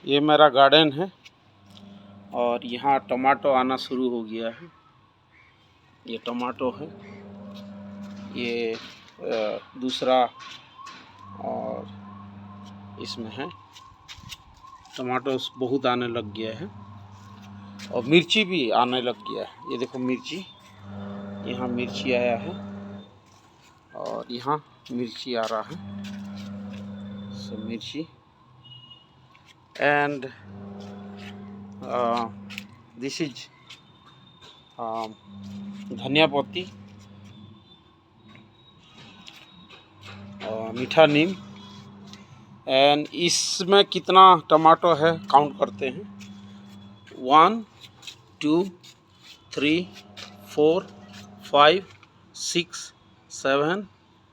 ये मेरा गार्डन है और यहाँ टमाटो आना शुरू हो गया है। ये टमाटो है, ये दूसरा और इसमें है टमाटो बहुत आने लग गया है और मिर्ची भी आने लग गया है। ये देखो मिर्ची, यहाँ मिर्ची आया है और यहाँ मिर्ची आ रहा है। सो मिर्ची एंड दिस इज धनिया पत्ती, मीठा नीम। एंड इसमें कितना टमाटो है काउंट करते हैं। 1 2 3 4 5 6 7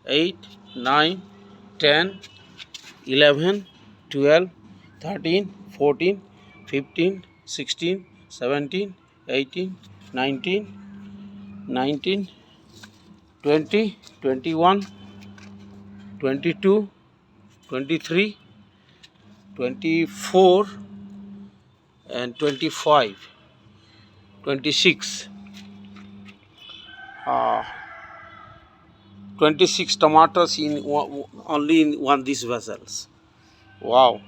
8 9 10 11 12 13 14 15 16 17 18 19 19 20 21 22 23 24 and 25 26 26 tomatoes in only in one these vessels. Wow.